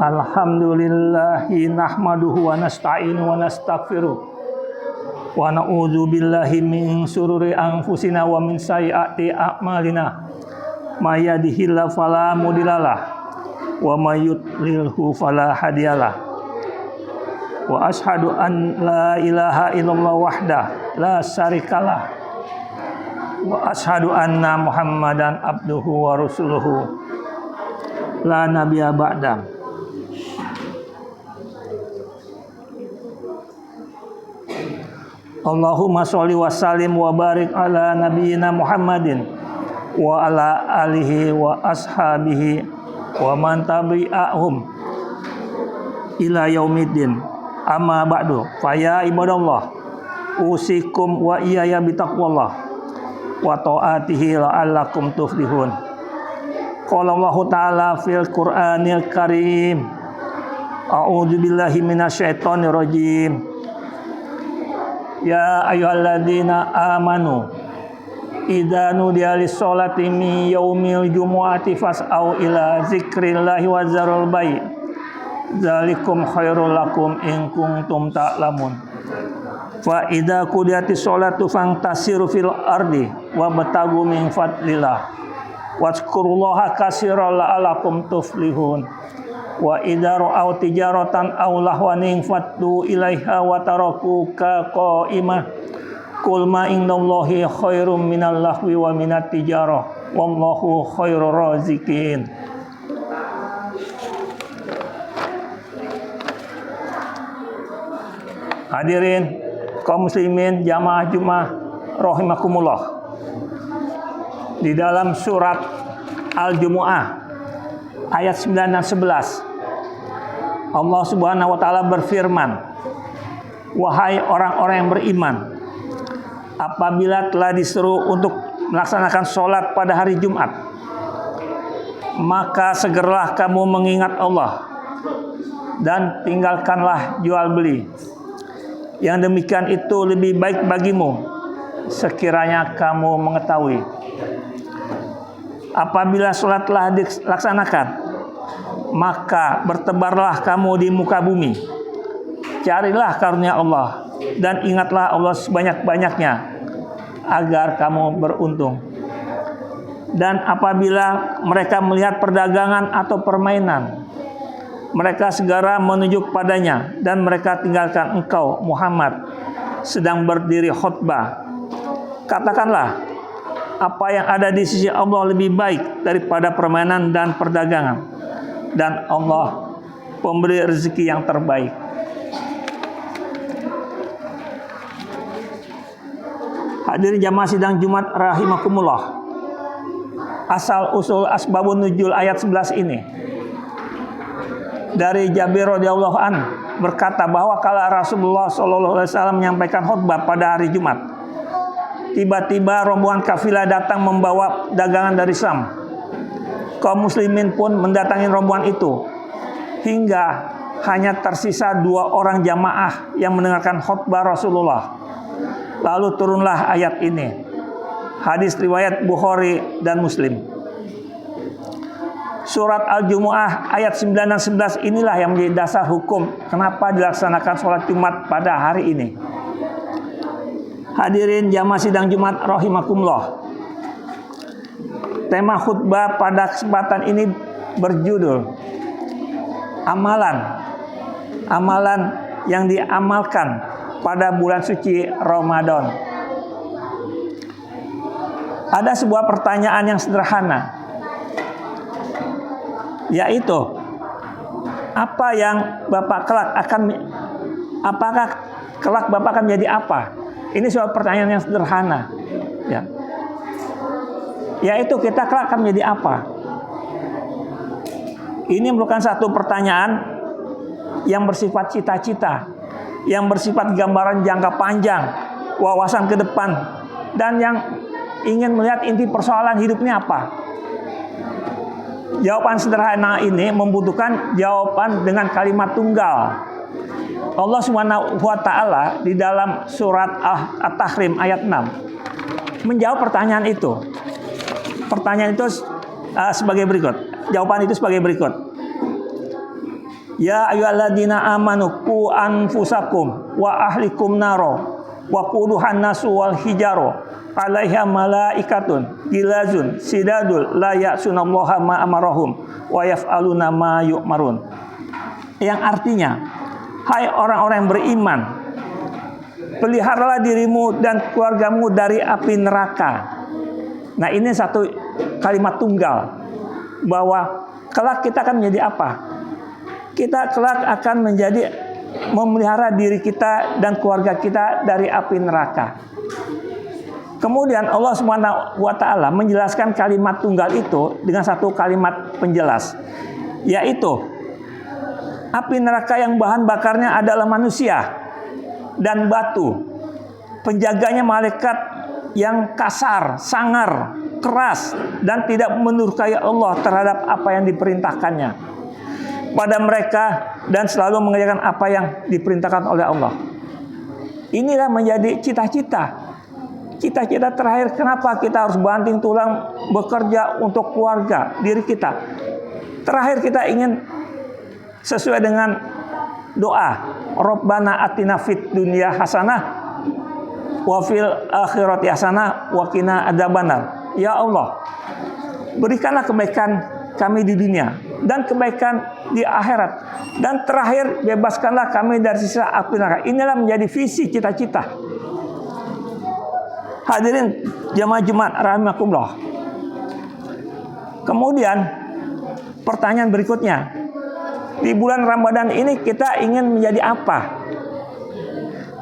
Alhamdulillahi nahmaduhu wa nasta'inu wa nastaghfiruh wa na'udzu billahi min syururi anfusina wa min sayyiati a'malina may yahdihillahu fala mudhillalah wa may yudlilhu fala hadiyalah wa asyhadu an la ilaha illallah wahdah la syarikalah wa asyhadu anna muhammadan abduhu wa rasuluhu la nabiyya ba'da. Allahumma sholli wa sallim wa barik ala nabiyyina Muhammadin wa ala alihi wa ashabihi wa man tabi'ahum ila yaumiddin. Amma ba'du, fa ya ibadallah usikum wa iyaya bitaqwallah wa ta'atihi la'allakum tuflihun. Qala Allah ta'ala fil Qur'anil Karim, a'udzu billahi minasyaitonir rajim. Ya ayyuhalladzina amanu idza nudiya lis-sholati min yaumil jumu'ati fas'au ila dzikrillahi wa dzarul bai' dzalikum khairul lakum in kuntum ta'lamun. Fa idza qudiyatis sholatu fantasiru fil ardi wabtagu min fadlillah wazkurullaha katsiran la'allakum tuflihun. Wa idza ra'aw tijaratan aw lahwan faddu ilaiha wa tarakuka qa'imah qul ma indallahi khairum minal lahwi wa minat tijarah wallahu khairur raziqin. Hadirin kaum muslimin jamaah Jumat rahimakumullah. Di dalam surat Al-Jumu'ah ayat 9 dan 11 Allah Subhanahu wa taala berfirman, wahai orang-orang yang beriman, apabila telah diseru untuk melaksanakan sholat pada hari Jumat, maka segeralah kamu mengingat Allah dan tinggalkanlah jual beli. Yang demikian itu lebih baik bagimu sekiranya kamu mengetahui. Apabila sholat telah dilaksanakan, maka bertebarlah kamu di muka bumi. Carilah karunia Allah dan ingatlah Allah sebanyak-banyaknya agar kamu beruntung. Dan apabila mereka melihat perdagangan atau permainan, mereka segera menuju padanya dan mereka tinggalkan engkau Muhammad sedang berdiri khutbah. Katakanlah, apa yang ada di sisi Allah lebih baik daripada permainan dan perdagangan, dan Allah pemberi rezeki yang terbaik. Hadirin jamaah sidang Jumat rahimakumullah. Asal usul asbabun nuzul ayat 11 ini dari Jabir radhiyallahu an berkata bahwa kala Rasulullah sallallahu alaihi wasallam menyampaikan khutbah pada hari Jumat, tiba-tiba rombongan kafilah datang membawa dagangan dari Syam. Kaum muslimin pun mendatangi rombongan itu hingga hanya tersisa 2 orang jamaah yang mendengarkan khutbah Rasulullah. Lalu turunlah ayat ini. Hadis riwayat Bukhari dan Muslim. Surat Al-Jumu'ah ayat 9 dan 11 inilah yang menjadi dasar hukum kenapa dilaksanakan sholat Jumat pada hari ini. Hadirin jamaah sidang Jumat rahimakumullah. Tema khutbah pada kesempatan ini berjudul Amalan yang diamalkan pada bulan suci Ramadan. Ada sebuah pertanyaan yang sederhana, yaitu apa yang Bapak kelak apakah kelak Bapak akan menjadi apa? Ini sebuah pertanyaan yang sederhana, ya. Yaitu kita kelak akan menjadi apa? Ini merupakan satu pertanyaan yang bersifat cita-cita, yang bersifat gambaran jangka panjang, wawasan ke depan, dan yang ingin melihat inti persoalan hidup ini apa. Jawaban sederhana ini membutuhkan jawaban dengan kalimat tunggal. Allah Subhanahu wa taala di dalam surat At-Tahrim ayat 6 menjawab pertanyaan itu. Pertanyaan itu sebagai berikut. Jawaban itu sebagai berikut. Ya ayyuhalladzina amanu qu anfusakum wa ahlikum naro wa quduhan nasu wal hijaro 'alaiha malaikatun gilazun sidadul la ya'sunallaha ma amarahum wa yaf'aluna ma yu'marun. Yang artinya, hai orang-orang yang beriman, peliharalah dirimu dan keluargamu dari api neraka. Nah, ini satu kalimat tunggal bahwa kelak kita akan menjadi apa? Kita kelak akan menjadi memelihara diri kita dan keluarga kita dari api neraka. Kemudian Allah Subhanahu wa taala menjelaskan kalimat tunggal itu dengan satu kalimat penjelas, yaitu api neraka yang bahan bakarnya adalah manusia dan batu. Penjaganya malaikat yang kasar, sangar, keras dan tidak menurkai Allah terhadap apa yang diperintahkannya pada mereka dan selalu mengerjakan apa yang diperintahkan oleh Allah. Inilah menjadi cita-cita terakhir. Kenapa kita harus banting tulang bekerja untuk keluarga, diri kita? Terakhir kita ingin sesuai dengan doa, Rabbana atina fid dunya hasanah wa fil akhirati hasanah wa qina adzabannar. Ya Allah, berikanlah kebaikan kami di dunia dan kebaikan di akhirat, dan terakhir bebaskanlah kami dari siksa api neraka. Inilah menjadi visi cita-cita. Hadirin jamaah Jumat rahimakumullah. Kemudian pertanyaan berikutnya, di bulan Ramadan ini kita ingin menjadi apa?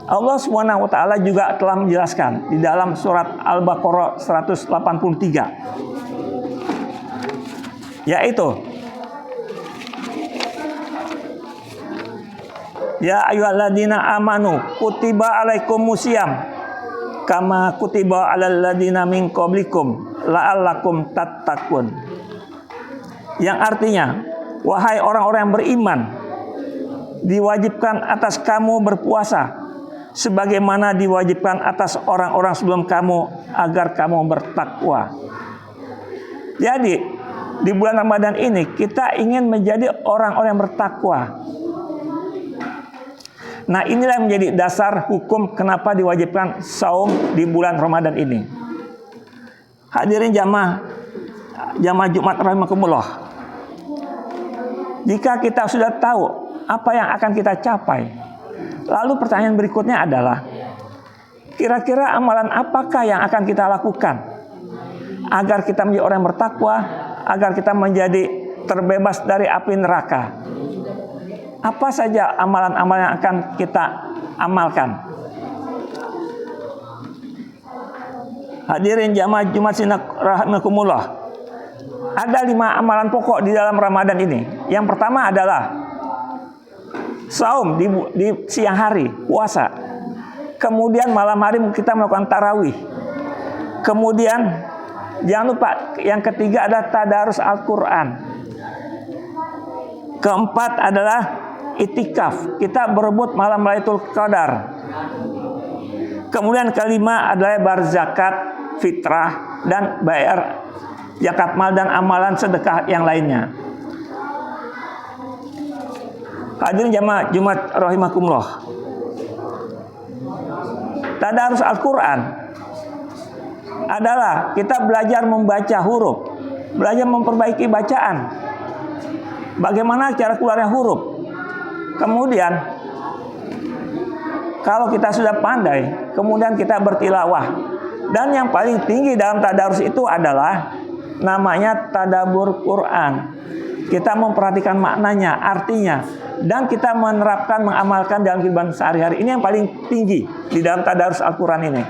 Allah Subhanahu wa taala juga telah menjelaskan di dalam surat Al-Baqarah 183, yaitu ya ayyuhalladzina amanu kutiba alaikumusiyam kama kutiba alal ladzina min qablikum la'allakum tattaqun. Yang artinya, wahai orang-orang yang beriman, diwajibkan atas kamu berpuasa sebagaimana diwajibkan atas orang-orang sebelum kamu agar kamu bertakwa. Jadi, di bulan Ramadan ini kita ingin menjadi orang-orang yang bertakwa. Nah, inilah yang menjadi dasar hukum kenapa diwajibkan saum di bulan Ramadan ini. Hadirin jamaah Jumat rahimakumullah. Jika kita sudah tahu apa yang akan kita capai, lalu pertanyaan berikutnya adalah, kira-kira amalan apakah yang akan kita lakukan agar kita menjadi orang yang bertakwa, agar kita menjadi terbebas dari api neraka? Apa saja amalan-amalan yang akan kita amalkan? Hadirin jamaah Jumat rahimakumullah. Ada 5 amalan pokok di dalam Ramadan ini. Yang pertama adalah saum di siang hari, puasa. Kemudian malam hari kita melakukan tarawih. Kemudian jangan lupa yang ketiga adalah tadarus Al-Quran. Keempat adalah itikaf, kita berebut malam Lailatul Qadar. Kemudian kelima adalah berzakat fitrah dan bayar zakat mal dan amalan sedekah yang lainnya. Hadirin jamaah Jumat rahimakumullah. Tadarus Al-Quran adalah kita belajar membaca huruf, belajar memperbaiki bacaan, bagaimana cara keluarnya huruf. Kemudian kalau kita sudah pandai, kemudian kita bertilawah. Dan yang paling tinggi dalam tadarus itu adalah namanya tadabbur Quran. Kita memperhatikan maknanya, artinya, dan kita menerapkan, mengamalkan dalam kehidupan sehari-hari. Ini yang paling tinggi di dalam tadarus Al-Quran ini.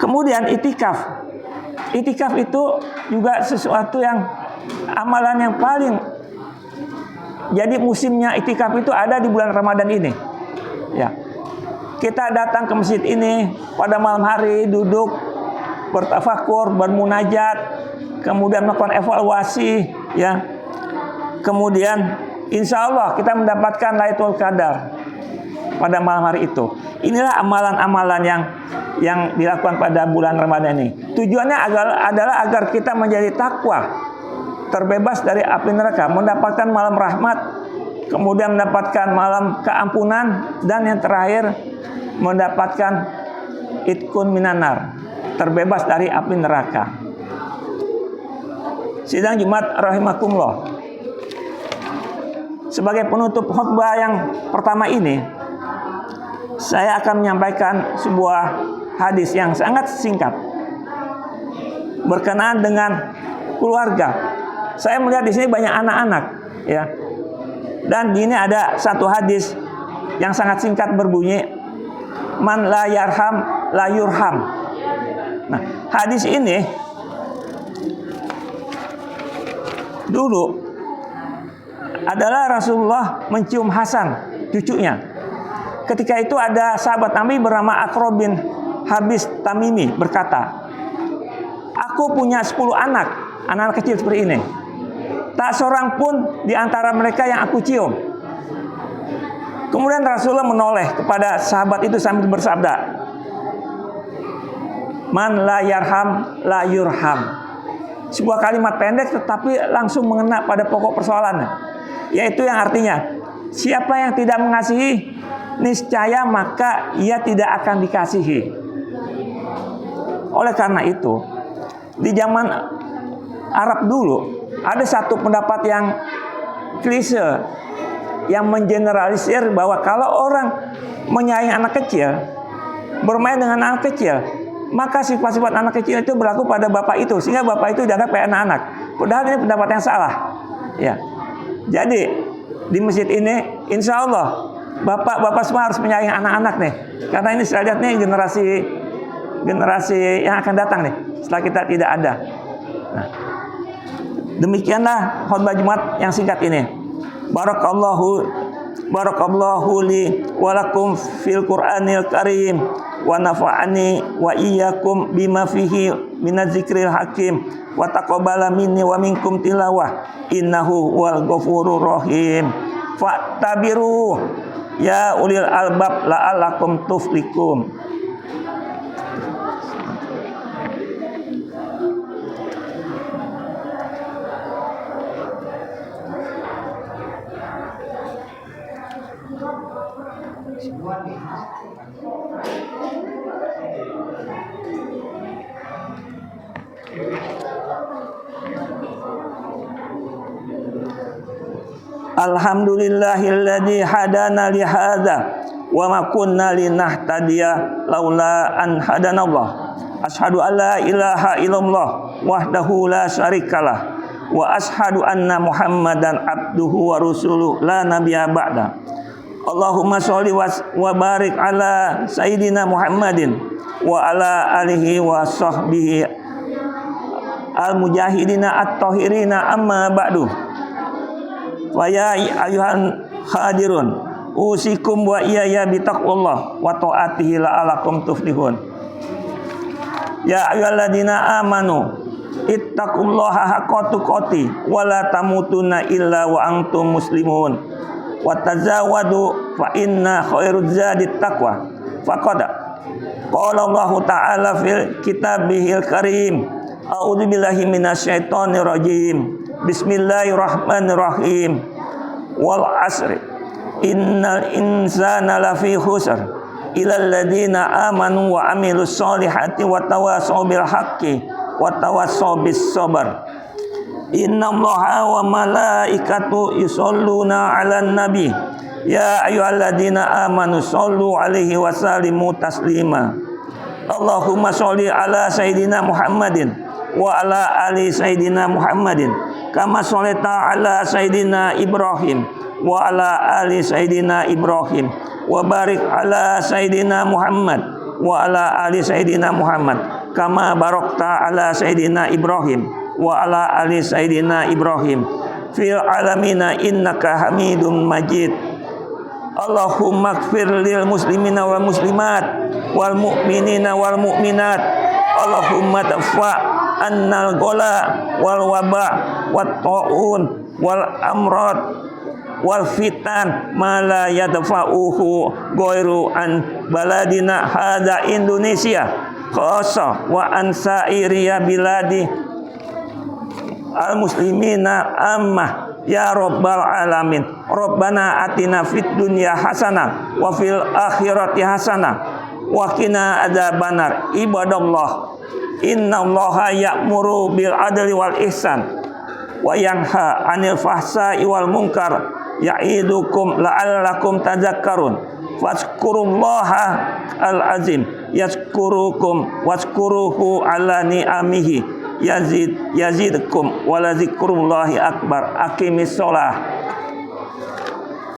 Kemudian itikaf. Itikaf itu juga sesuatu yang amalan yang paling. Jadi musimnya itikaf itu ada di bulan Ramadan ini. Ya. Kita datang ke masjid ini pada malam hari, duduk bertafakur, bermunajat, kemudian melakukan evaluasi, ya. Kemudian insya Allah kita mendapatkan Lailatul Qadar pada malam hari itu. Inilah amalan-amalan yang dilakukan pada bulan Ramadan ini. Tujuannya adalah agar kita menjadi takwa. terbebas dari api neraka, mendapatkan malam rahmat, kemudian mendapatkan malam keampunan, dan yang terakhir mendapatkan itkun minanar, terbebas dari api neraka. Sidang Jumat rahimakumullah. Sebagai penutup khutbah yang pertama ini, saya akan menyampaikan sebuah hadis yang sangat singkat berkenaan dengan keluarga. Saya melihat di sini banyak anak-anak, ya. Dan di ini ada satu hadis yang sangat singkat berbunyi, "Man la yarham la yurham." Nah, hadis ini dulu adalah Rasulullah mencium Hasan, cucunya. Ketika itu ada sahabat Nabi bernama Aqra bin Habis Tamimi berkata, "Aku punya 10 anak kecil seperti ini. Tak seorang pun di antara mereka yang aku cium." Kemudian Rasulullah menoleh kepada sahabat itu sambil bersabda, "Man la yarham la yurham." Sebuah kalimat pendek tetapi langsung mengena pada pokok persoalannya, yaitu yang artinya, siapa yang tidak mengasihi, niscaya maka ia tidak akan dikasihi. Oleh karena itu, di zaman Arab dulu ada satu pendapat yang klise, yang mengeneralisir bahwa kalau orang menyayangi anak kecil, bermain dengan anak kecil, maka sifat-sifat anak kecil itu berlaku pada bapak itu, sehingga bapak itu dianggap kayak anak-anak. Padahal ini pendapat yang salah, ya. Jadi di masjid ini, insya Allah bapak-bapak semua harus menyayangi anak-anak nih, karena ini saya lihat nih generasi yang akan datang nih setelah kita tidak ada. Nah, demikianlah khutbah Jumat yang singkat ini. Barakallahu li wa lakum fil Qur'anil Karim wa nafa'ani wa iyyakum bima fihi minaz zikril hakim wa taqabbala minni wa minkum tilawah innahu wal ghafurur rahim. Fattabiru ya ulil albab la'allakum tuflikum. Alhamdulillahilladzi hadana li hadza wa ma kunna linahtadiya laula an hadanallah. Asyhadu an la ilaha illallah wahdahu la syarikalah wa asyhadu anna Muhammadan abduhu wa rasuluh la nabiyya ba'da. Allahumma sholli wa barik ala sayyidina Muhammadin wa ala alihi wa sahbihi al-mujahidina at-tahirina amma ba'du. Wa ya ayuhan hadirun usikum wa iyaya bitaqwallah wa ta'atihi la'alakum tuflihun. Ya ayyuhalladzina amanu ittaqullaha haqqa tuqatih wa la tamutunna illa wa antum muslimun wa tazawwadu fa inna khairaz zadit taqwa. Faqad qala Allah ta'ala fil kitabihil karim, a'udzu billahi minasyaitonir rajim. Bismillahirrahmanirrahim. Wal asri innal insana lafi khusr illal ladzina amanu wa amilus solihati wa tawassaw bil haqqi wa tawassaw bis sabr. Innallaha wa malaikatahu yusholluna 'alan nabi ya ayyuhalladzina amanu shollu 'alaihi wa sallimu taslima. Allahumma sholli ala sayidina Muhammadin wa ala ali sayidina Muhammadin kama sholaita ala sayidina Ibrahim wa ala ali sayidina Ibrahim wa barik ala sayidina Muhammad wa ala ali sayidina Muhammad kama barakta ala sayidina Ibrahim wa ala ali sayidina Ibrahim fil alamina innaka Hamidum Majid. Allahumma ighfir lil muslimina wal muslimat wal mu'minina wal mu'minat. Allahumma dafa annal gola wal waba wat ta'un wal amrad wal fitan ma la yadfa'uhu ghairu an baladina hadza Indonesia khassa wa an sa'iriya biladi al muslimina ammah ya rabbal alamin. Rabbana atina fid dunya hasanah wa fil akhirati hasanah wa qina adzabannar. Ibadallah, innallaha ya'muru bil adli wal ihsan wa yanha 'anil fahsai wal munkar ya'idukum la'allakum tadhakkarun. Fazkurullaha al-azim yazkurukum wazkuruhu ala ni'amihi yazidkum wa la zikrullahi akbar. Aqimis shalah.